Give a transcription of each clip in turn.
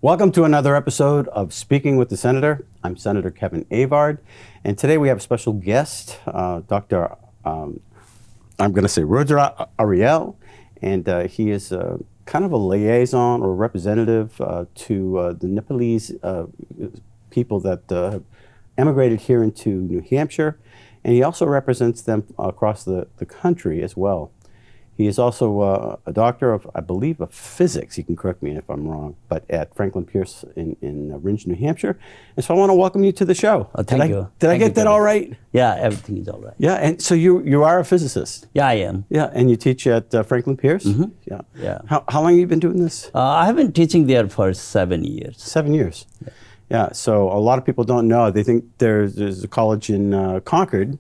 Welcome to another episode of Speaking with the Senator. I'm Senator Kevin Avard, and today we have a special guest, Dr. I'm going to say Rudra Aryal, and he is kind of a liaison or representative to the Nepalese people that have emigrated here into New Hampshire, and he also represents them across the country as well. He is also a doctor of, I believe, of physics. You can correct me if I'm wrong, but at Franklin Pierce in Ringe, New Hampshire. And so I want to welcome you to the show. Oh, thank you. Did I get that all right? Yeah, everything is all right. Yeah, and so you are a physicist. Yeah, I am. Yeah, and you teach at Franklin Pierce. Mm-hmm. Yeah. Yeah. How long have you been doing this? I have been teaching there for 7 years. 7 years. Yeah. So a lot of people don't know. They think there's a college in Concord.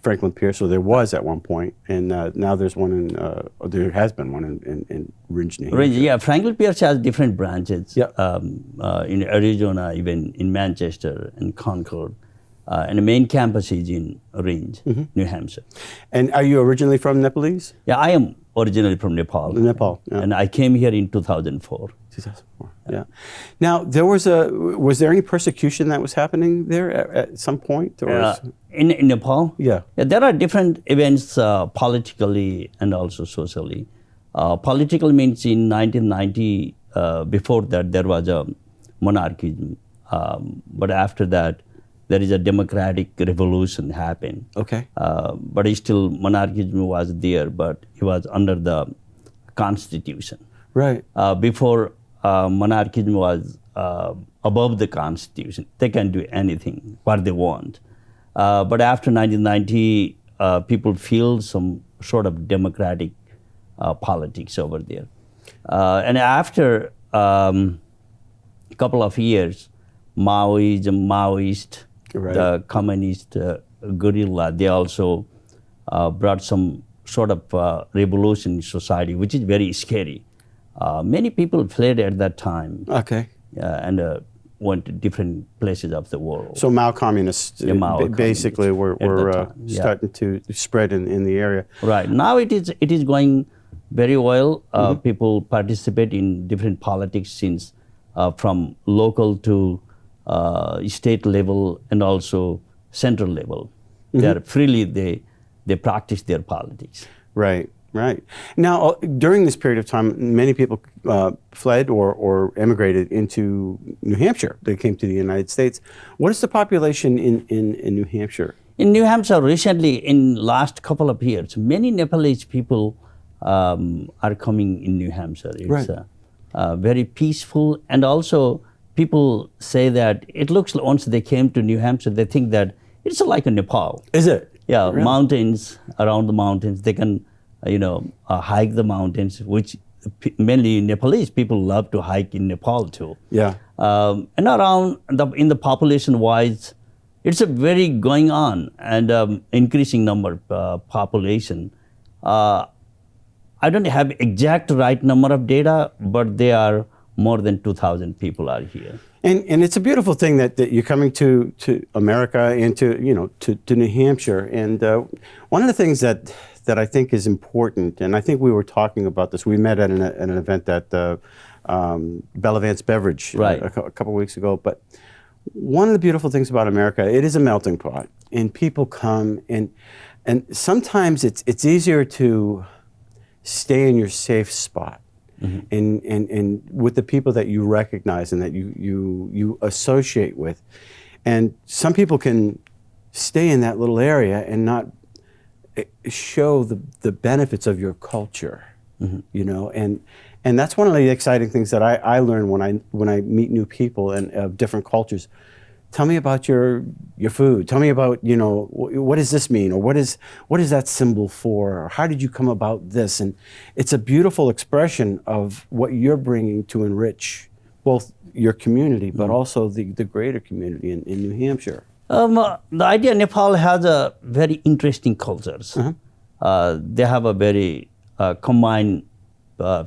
Franklin Pierce, or there was at one point, and now there's one there has been one in Ringe, New Hampshire. Ringe, yeah, Franklin Pierce has different branches. Yeah. In Arizona, even in Manchester and Concord. And the main campus is in Ringe, New Hampshire. And are you originally from Nepalese? Yeah, I am originally from Nepal. Nepal, yeah. And I came here in 2004. 2004, yeah. Now, was there any persecution that was happening there at some point? Or in Nepal? Yeah. There are different events politically and also socially. Political means in 1990, before that there was a monarchism. But after that, there is a democratic revolution happened. Okay. But still monarchism was there, but it was under the constitution. Right. Before monarchism was above the constitution. They can do anything, what they want. But after 1990, people feel some sort of democratic politics over there. And after a couple of years, Maoist, right. The communist guerrilla, they also brought some sort of revolution in society, which is very scary. Many people fled at that time. Okay. And went to different places of the world. So Mao communists basically were starting to spread in the area. Right. Now it is going very well. People participate in different politics since from local to state level and also central level. They are freely, they practice their politics. Right. Right. Now, during this period of time, many people fled or emigrated into New Hampshire. They came to the United States. What is the population in New Hampshire? In New Hampshire, recently, in last couple of years, many Nepalese people are coming in New Hampshire. It's very peaceful, and also people say that it looks like once they came to New Hampshire, they think that it's like a Nepal. Is it? Yeah, really? Mountains, around the mountains. They can hike the mountains, which mainly Nepalese people love to hike in Nepal too. Yeah. And around in the population wise, it's a very going on and increasing number population. I don't have exact right number of data, but they are more than 2,000 people are here. And it's a beautiful thing that you're coming to America and to New Hampshire. And one of the things that I think is important, and I think we were talking about this. We met at an event at Bellavance Beverage a couple of weeks ago. But one of the beautiful things about America, it is a melting pot, and people come, and sometimes it's easier to stay in your safe spot, and with the people that you recognize and that you associate with, and some people can stay in that little area and not show the benefits of your culture, and that's one of the exciting things that I learn when I meet new people and of different cultures. Tell me about your food. Tell me about what does this mean, or what is that symbol for, or how did you come about this? And it's a beautiful expression of what you're bringing to enrich both your community, but also the greater community in New Hampshire. The idea Nepal has a very interesting cultures. They have a very combined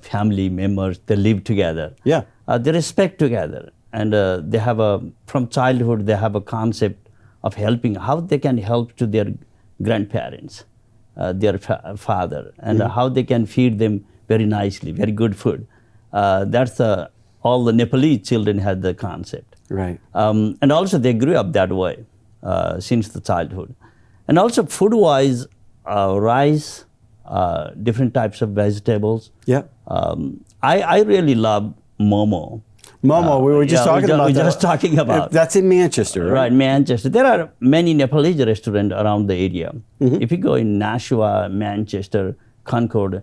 family members. They live together. Yeah. They respect together, and they have from childhood they have a concept of helping, how they can help to their grandparents, their father, and how they can feed them very nicely, very good food. That's the all the Nepalese children had the concept. Right. And also they grew up that way since the childhood. And also food-wise, rice, different types of vegetables. Yeah. I really love momo. Momo, we were just talking about we that. just talking about. That's in Manchester, right? Right, Manchester. There are many Nepalese restaurants around the area. Mm-hmm. If you go in Nashua, Manchester, Concord,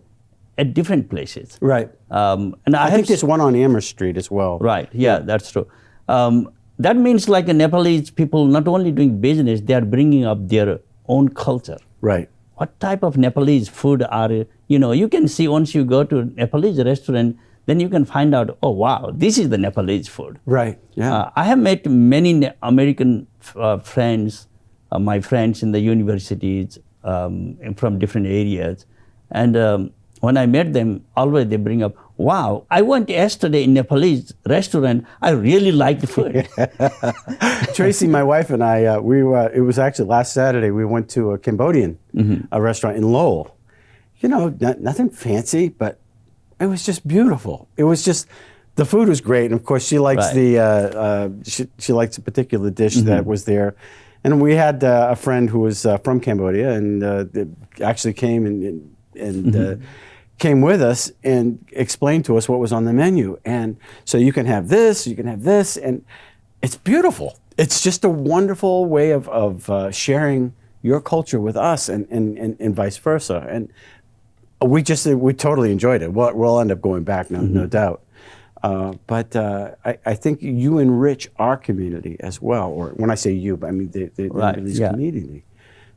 at different places. Right. And I think there's one on Amherst Street as well. Right, yeah, that's true. That means like Nepalese people not only doing business, they are bringing up their own culture. Right. What type of Nepalese food are, you can see once you go to a Nepalese restaurant, then you can find out, oh, wow, this is the Nepalese food. Right, yeah. I have met many American friends, my friends in the universities from different areas. And when I met them, always they bring up, wow, I went yesterday in Nepalese restaurant. I really liked the food. Tracy, my wife and I, it was actually last Saturday, we went to a Cambodian a restaurant in Lowell. Nothing fancy, but it was just beautiful. It was just, the food was great. And of course, she likes she likes a particular dish that was there. And we had a friend who was from Cambodia and actually came and came with us and explained to us what was on the menu. And so you can have this, and it's beautiful. It's just a wonderful way of sharing your culture with us and vice versa. And we totally enjoyed it. We'll end up going back, no doubt. But I think you enrich our community as well. Or when I say you, I mean the Nepalese community.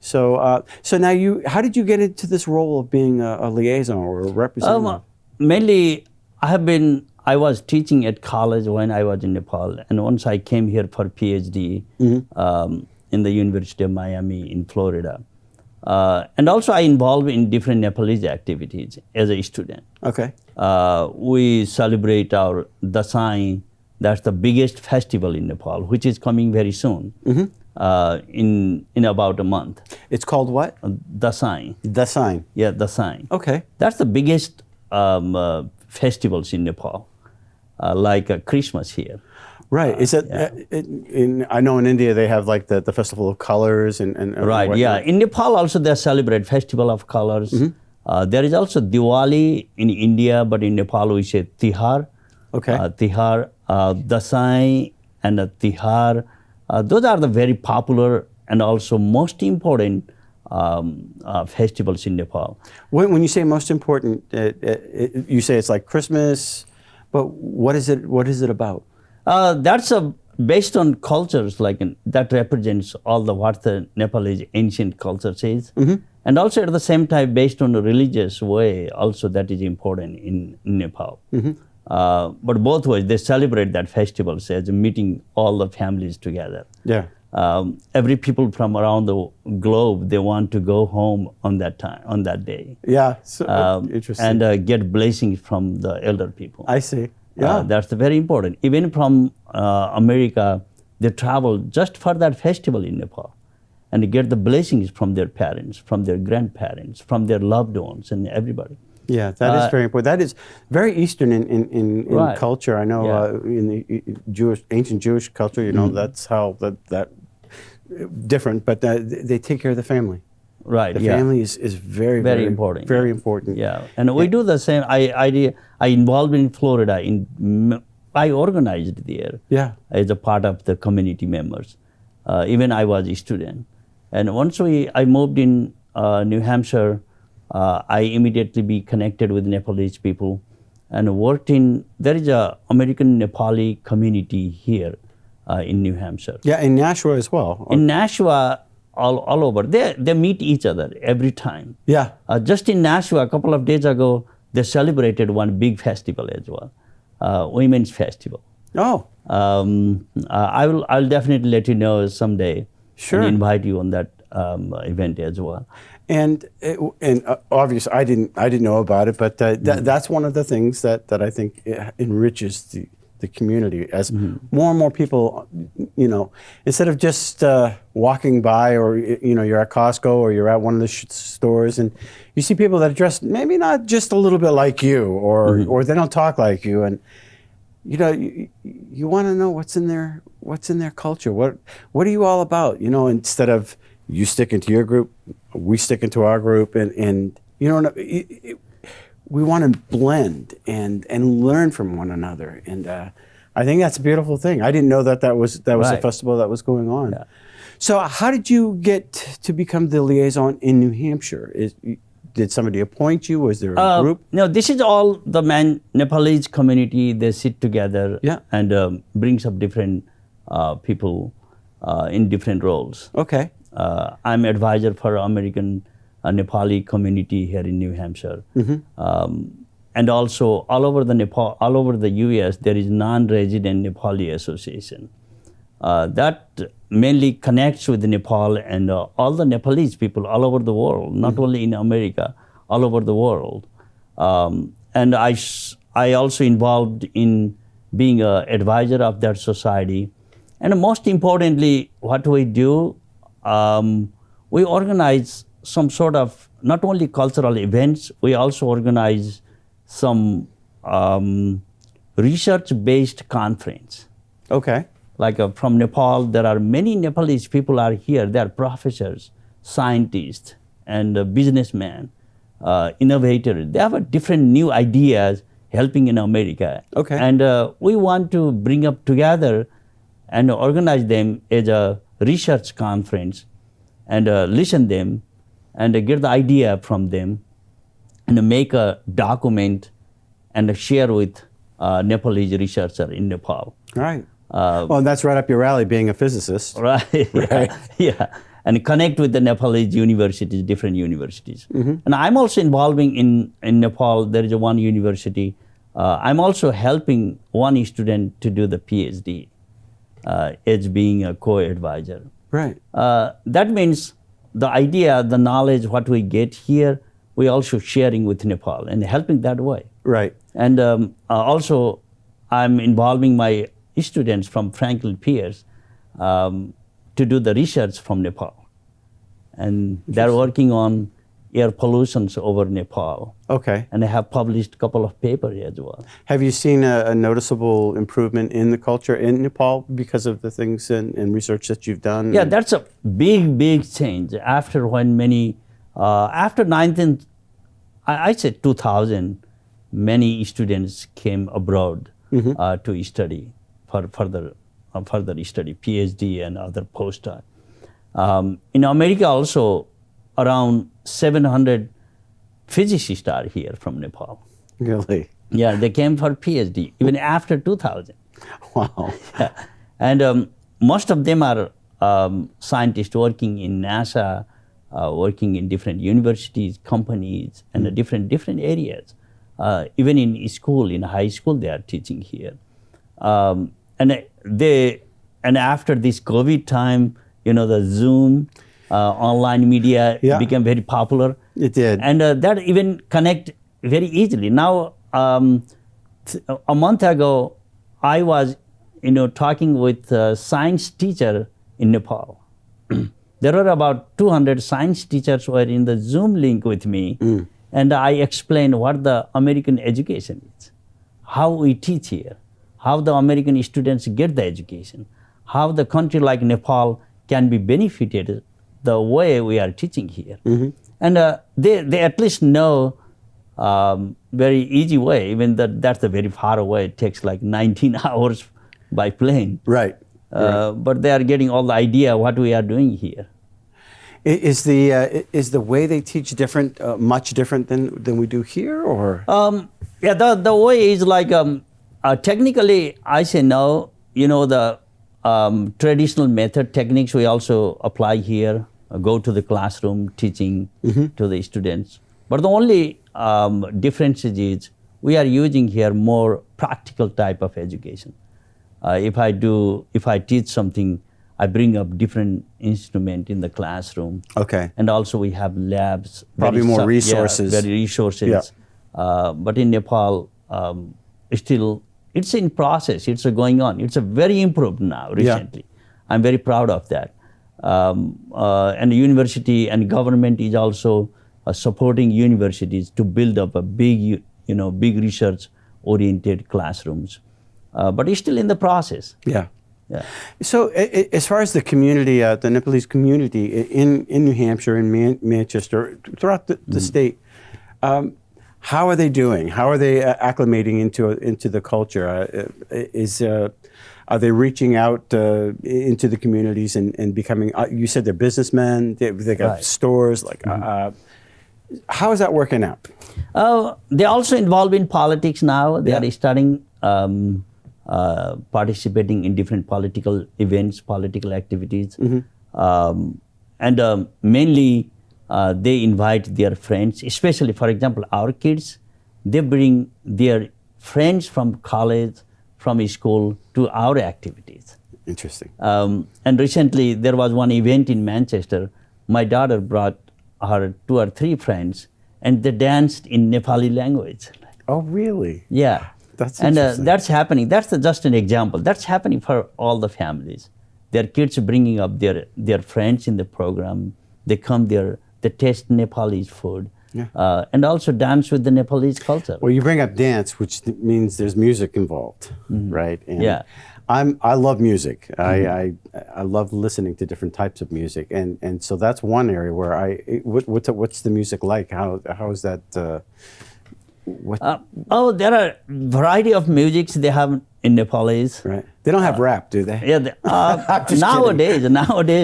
So now how did you get into this role of being a liaison or a representative? Mainly, I was teaching at college when I was in Nepal, and once I came here for PhD in the University of Miami in Florida. And also I involved in different Nepalese activities as a student. Okay. We celebrate our Dasai, that's the biggest festival in Nepal, which is coming very soon, in about a month. It's called what? Dasai. Dasai. Yeah, Dasai. Okay. That's the biggest festivals in Nepal, like Christmas here. Right. Is it? I know in India they have like the Festival of Colors and right. whatnot. Yeah. In Nepal also they celebrate Festival of Colors. There is also Diwali in India, but in Nepal we say Tihar. Okay. Tihar, Dasai, and Tihar. Those are the very popular and also most important festivals in Nepal. When you say most important, you say it's like Christmas, but what is it? What is it about? That's based on cultures that represents all what the Nepalese ancient culture is, and also at the same time based on a religious way also that is important in Nepal. But both ways they celebrate that festivals as meeting all the families together. Yeah. Every people from around the globe they want to go home on that day. Yeah. So, interesting. And get blessings from the elder people. I see. Yeah. That's very important. Even from America, they travel just for that festival in Nepal and get the blessings from their parents, from their grandparents, from their loved ones and everybody. Yeah, that is very important. That is very Eastern in right. culture. I know in the ancient Jewish culture, that's how that different, but they take care of the family. Right. The family is very, very important. Very important. Yeah, and we do the same. I involved in Florida. I organized there. Yeah. As a part of the community members. Even I was a student, and once I moved in New Hampshire, I immediately be connected with Nepalese people, and worked in. There is a American Nepali community here in New Hampshire. Yeah, in Nashua as well. In Nashua. All over. They meet each other every time. Yeah. Just in Nashua, a couple of days ago, they celebrated one big festival as well, Women's Festival. Oh. I'll definitely let you know someday. Sure. And invite you on that event as well. And obviously, I didn't know about it, but that's one of the things that I think enriches the community as more and more people, instead of just walking by or, you're at Costco or you're at one of the stores and you see people that are dressed maybe not just a little bit like you or they don't talk like you. And you want to know what's in their culture. What are you all about? Instead of you sticking to your group, we stick into our group, and we want to blend and learn from one another. And I think that's a beautiful thing. I didn't know that was Right. a festival that was going on. Yeah. So how did you get to become the liaison in New Hampshire? Did somebody appoint you? Was there a group? No, this is all the Nepalese community. They sit together Yeah. and brings up different people in different roles. Okay. I'm advisor for American Nepali community here in New Hampshire. And also all over the US, there is non-resident Nepali association. That mainly connects with Nepal and all the Nepalese people all over the world, not only in America, all over the world. And I also involved in being an advisor of that society. And most importantly, what we do, we organize some sort of not only cultural events, we also organize some research-based conference. Okay. Like from Nepal, there are many Nepalese people are here. They are professors, scientists, and businessmen, innovators. They have a different new ideas helping in America. Okay. And we want to bring up together and organize them as a research conference and listen them and get the idea from them and make a document and share with Nepalese researcher in Nepal. Right. Well, that's right up your alley, being a physicist. Right. Right. Yeah. And connect with the Nepalese universities, different universities. And I'm also involving in Nepal. There is one university. I'm also helping one student to do the PhD as being a co-advisor. Right. That means the idea, the knowledge, what we get here, we also sharing with Nepal and helping that way. Right. And also, I'm involving my students from Franklin Pierce to do the research from Nepal. And they're working on air pollutions over Nepal. Okay. And they have published a couple of papers as well. Have you seen a noticeable improvement in the culture in Nepal because of the things and research that you've done? Yeah, that's a big, big change. After when many, after 19, I said 2000, many students came abroad to study for further study, PhD and other postdoc. In America also, around 700 physicists are here from Nepal. Really? Yeah, they came for PhD, even after 2000. Wow. Yeah. And most of them are scientists working in NASA, working in different universities, companies, and different areas. Even in school, in high school, they are teaching here. And after this COVID time, the Zoom, online media became very popular. It did. And that even connect very easily. Now, a month ago, I was, talking with a science teacher in Nepal. There were about 200 science teachers who were in the Zoom link with me. And I explained what the American education is, how we teach here, how the American students get the education, how the country like Nepal can be benefited the way we are teaching here. And they at least know very easy way, even that's a very far away. It takes like 19 hours by plane. Right. But they are getting all the idea what we are doing here. Is the way they teach different, much different than we do here, or? Yeah, the way is like technically I say no. The traditional method techniques we also apply here. Go to the classroom teaching to the students. But the only difference is we are using here more practical type of education. If I teach something, I bring up different instrument in the classroom. Okay. And also we have labs. Probably more resources. Yeah, very resources. Yeah. But in Nepal, still, it's in process. It's going on. It's a very improved now recently. Yeah. I'm very proud of that. And the university and government is also supporting universities to build up a big research-oriented classrooms. but it's still in the process. Yeah. Yeah. So, as far as the community, the Nepalese community in New Hampshire, in Manchester, throughout the state, how are they doing? How are they acclimating into the culture? Are they reaching out into the communities and becoming? You said they're businessmen. They got Right. stores. Like, how is that working out? They're also involved in politics now. They Yeah. are starting participating in different political events, political activities. And mainly they invite their friends, especially, for example, our kids, they bring their friends from college, from school to our activities. Interesting. And recently there was one event in Manchester. My daughter brought her 2 or 3 friends and they danced in Nepali language. Oh, really? Yeah. That's and interesting. that's happening. That's just an example. That's happening for all the families. Their kids are bringing up their friends in the program. They come there, they taste Nepalese food, Yeah. and also dance with the Nepalese culture. Well, you bring up dance, which means there's music involved, right? And Yeah. I love music. I love listening to different types of music, and so that's one area where what's the music like? How is that? There are variety of musics they have in Nepalese. Right. They don't have rap, do they? Yeah, Just nowadays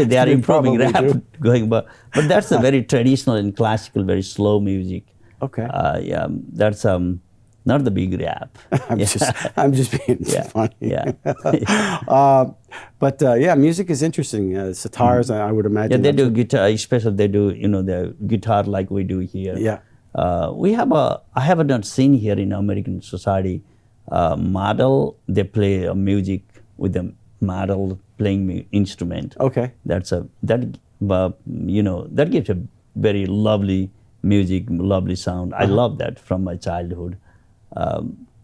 they are They improving probably rap do. going, but that's a very traditional and classical, very slow music. Okay. Yeah, that's not the big rap. I'm just being funny. Yeah. But yeah, music is interesting. Sitars, I would imagine. Yeah, they that's do guitar, especially they do the guitar like we do here. Yeah. I have not seen here in American society model. They play music with a model playing instrument. Okay. That gives a very lovely music, lovely sound. I love that from my childhood.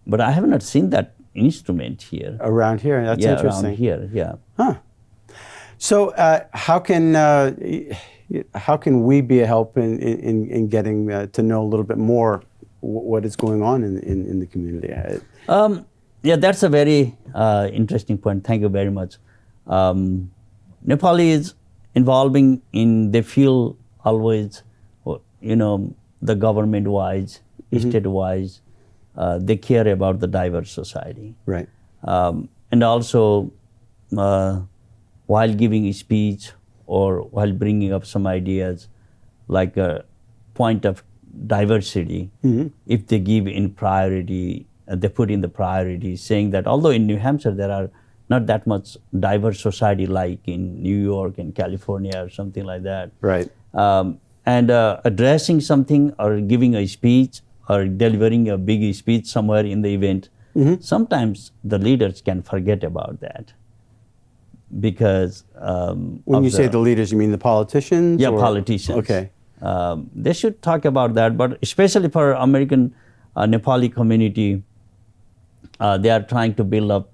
But I have not seen that instrument here. Around here, that's interesting. Around here, yeah. Huh. So how can we be a help in getting to know a little bit more what is going on in the community? Yeah, that's a very interesting point. Thank you very much. Nepali is involving they feel always, the government-wise, state-wise, they care about the diverse society. Right. And also, while giving a speech or while bringing up some ideas, like a point of diversity, if they give in priority, they put in the priority, saying that although in New Hampshire there are not that much diverse society like in New York and California or something like that. Right. And addressing something or giving a speech or delivering a big speech somewhere in the event, sometimes the leaders can forget about that. Because when you say the leaders, you mean the politicians? Yeah, or? politicians. Okay. They should talk about that, but especially for American Nepali community, they are trying to build up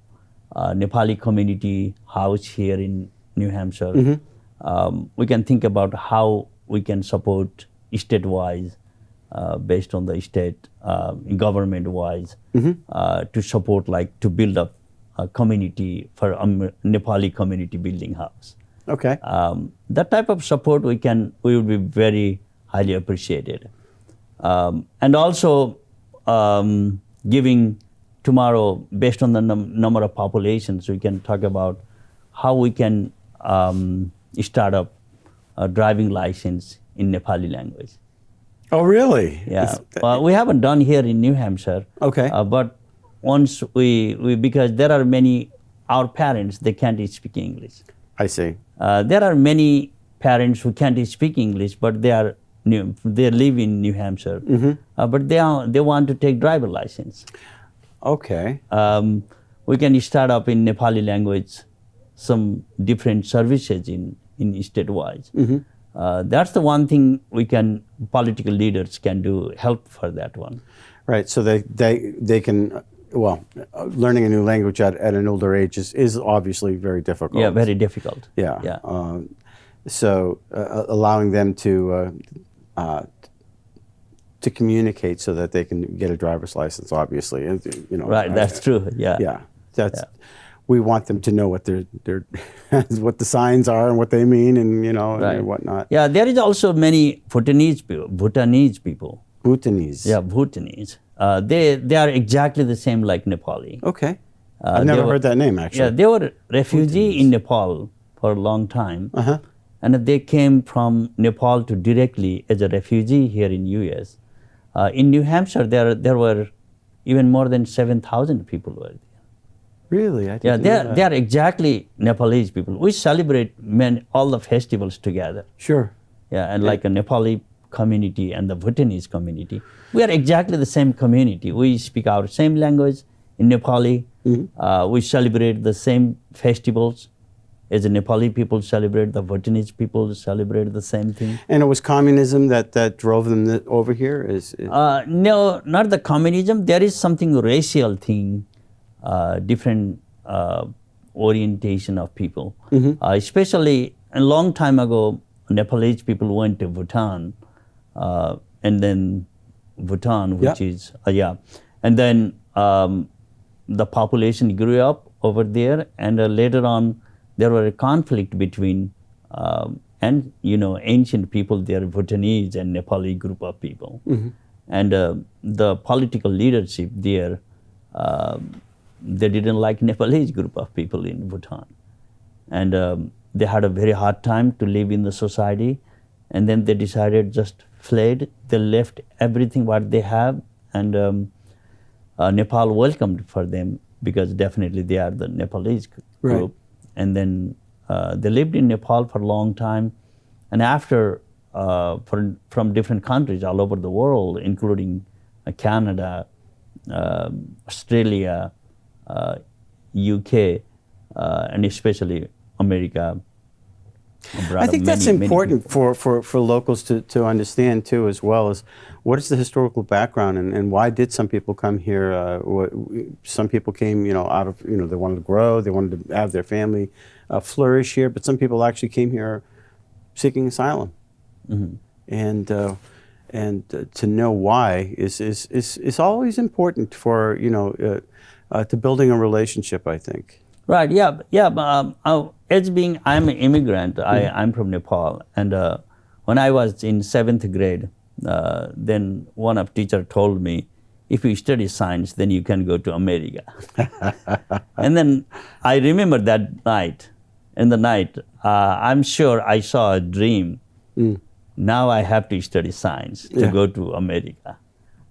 Nepali community house here in New Hampshire. We can think about how we can support state-wise, based on the state, government-wise, to support, like to build up a community for Nepali community building house. Okay. That type of support we would be very highly appreciated. And also giving tomorrow, based on the number of populations, we can talk about how we can start up a driving license in Nepali language. Oh, really? Yeah. We haven't done here in New Hampshire. Okay. But once we because there are many, our parents, they can't speak English. I see. There are many parents who can't speak English, but they live in New Hampshire, but they want to take driver license. Okay. We can start up in Nepali language some different services in state-wise. That's the one thing political leaders can do, help for that one. Right. So they can. Well, learning a new language at an older age is obviously very difficult. Yeah, very difficult. Yeah. Yeah. So allowing them to communicate so that they can get a driver's license, obviously, Right, that's true. Yeah. Yeah. that's we want them to know what they're what the signs are and what they mean, and and whatnot. Yeah, there is also many Bhutanese people. Bhutanese. Yeah, Bhutanese. They are exactly the same like Nepali. Okay. I've never heard that name, actually. Yeah, they were refugee in Nepal for a long time. And they came from Nepal to directly as a refugee here in US. In New Hampshire, there were even more than 7,000 people were there. Really? I didn't know that. They are exactly Nepalese people. We celebrate all the festivals together. Sure. Yeah, and like a Nepali community and the Bhutanese community. We are exactly the same community. We speak our same language in Nepali. We celebrate the same festivals as the Nepali people celebrate, the Bhutanese people celebrate the same thing. And it was communism that drove them over here? No, not the communism. There is something racial thing, different orientation of people. Especially a long time ago, Nepalese people went to Bhutan, and then Bhutan, which is, and then the population grew up over there, and later on, there were a conflict between ancient people there, Bhutanese and Nepali group of people. And the political leadership there, they didn't like Nepalese group of people in Bhutan. And they had a very hard time to live in the society. And then they decided just fled. They left everything what they have. And Nepal welcomed for them because definitely they are the Nepalese group. And then they lived in Nepal for a long time. And after, from different countries all over the world, including Canada, Australia, UK, and especially America. I think that's important for locals to understand too, as well as what is the historical background and why did some people come here? Some people came, out of, they wanted to grow, they wanted to have their family flourish here, but some people actually came here seeking asylum, and to know why is always important for to building a relationship, I think. Right. Yeah. As being, I'm an immigrant. I'm from Nepal, and when I was in 7th grade, then one of teacher told me, if you study science, then you can go to America. And then I remember that night. In the night, I'm sure I saw a dream. Now I have to study science to go to America.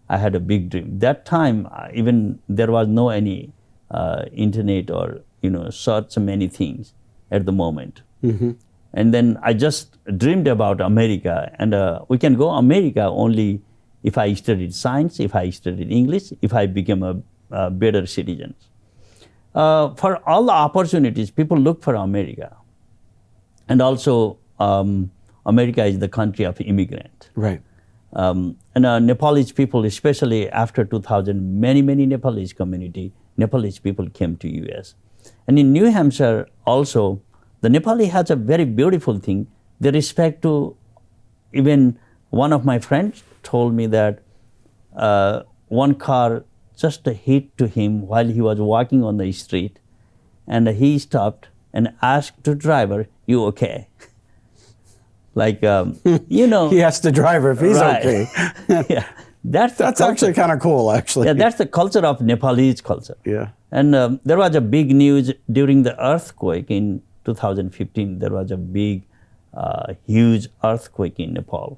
I had a big dream. That time, even there was no any internet or search many things at the moment. And then I just dreamed about America, and we can go America only if I studied science, if I studied English, if I became a better citizen. For all the opportunities, people look for America. And also, America is the country of immigrant. Right. And Nepalese people, especially after 2000, many Nepalese community, Nepalese people came to US. And in New Hampshire also, the Nepali has a very beautiful thing. They respect to, even one of my friends told me that one car just hit to him while he was walking on the street, and he stopped and asked the driver, "You okay?" Like, He has to drive her if he's okay. Yeah, that's actually kind of cool, actually. Yeah, that's the culture of Nepalese culture. Yeah. And there was a big news during the earthquake in 2015. There was a big, huge earthquake in Nepal.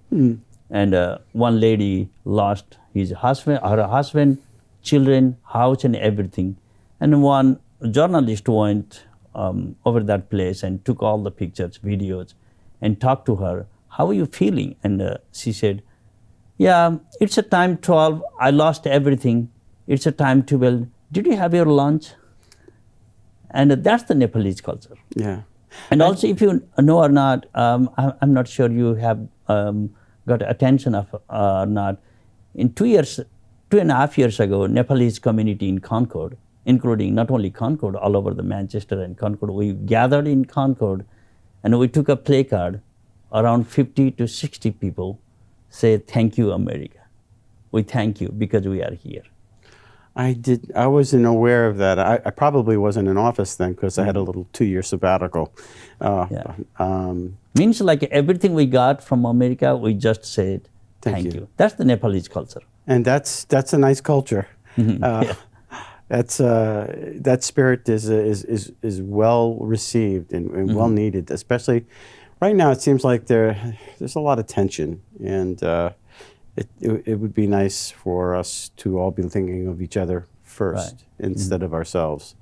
And one lady lost her husband, children, house, and everything. And one journalist went over that place and took all the pictures, videos, and talked to her. How are you feeling? And she said, yeah, it's a time 12. I lost everything. It's a time 12. Did you have your lunch? And that's the Nepalese culture. Yeah. And also, if you know or not, I'm not sure you have got attention of or not. In 2.5 years ago, Nepalese community in Concord, including not only Concord, all over the Manchester and Concord, we gathered in Concord and we took a placard. Around 50 to 60 people say, "Thank you, America. We thank you because we are here." I wasn't aware of that. I probably wasn't in office then because I had a little 2-year sabbatical. Yeah. Um, Means like everything we got from America, we just said Thank thank you. you. That's the Nepalese culture. and that's a nice culture. Yeah. That spirit is well received and well needed, especially right now. It seems like there's a lot of tension, and it would be nice for us to all be thinking of each other first instead of ourselves,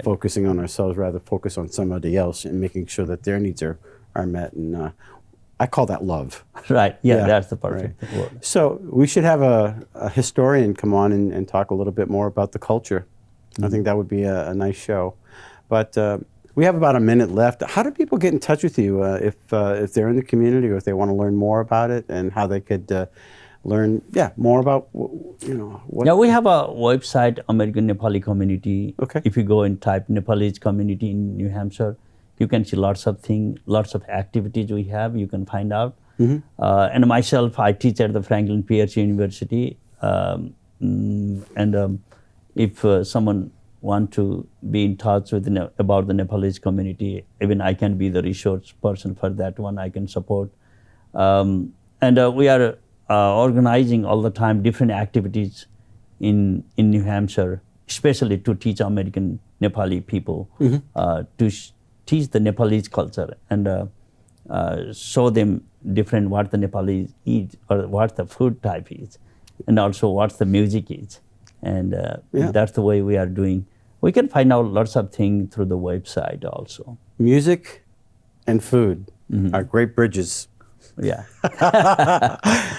focusing on ourselves rather focus on somebody else and making sure that their needs are met. And I call that love. Right. Yeah, Yeah, that's the perfect word. So we should have a historian come on and talk a little bit more about the culture. I think that would be a nice show. But we have about a minute left. How do people get in touch with you if they're in the community or if they want to learn more about it and how they could learn more about what? Yeah, we have a website, American Nepali Community. Okay. If you go and type Nepalese community in New Hampshire, you can see lots of things, lots of activities we have. You can find out. And myself, I teach at the Franklin Pierce University. If someone want to be in touch with about the Nepalese community, even I can be the resource person for that one. I can support. We are organizing all the time different activities in New Hampshire, especially to teach American Nepali people to teach the Nepalese culture and show them different what the Nepalese eat or what the food type is, and also what the music is. And that's the way we are doing. We can find out lots of things through the website also. Music and food are great bridges. Yeah.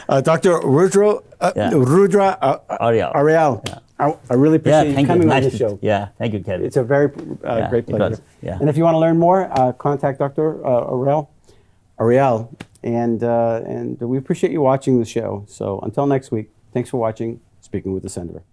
Dr. Rudra Aryal. Aryal. Yeah. I really appreciate you Thank coming you. on Nice the show. Yeah, thank you, Kerry. It's a very great it pleasure. was, yeah. And if you want to learn more, contact Dr. Aryal. And we appreciate you watching the show. So until next week, thanks for watching Speaking with the Senator.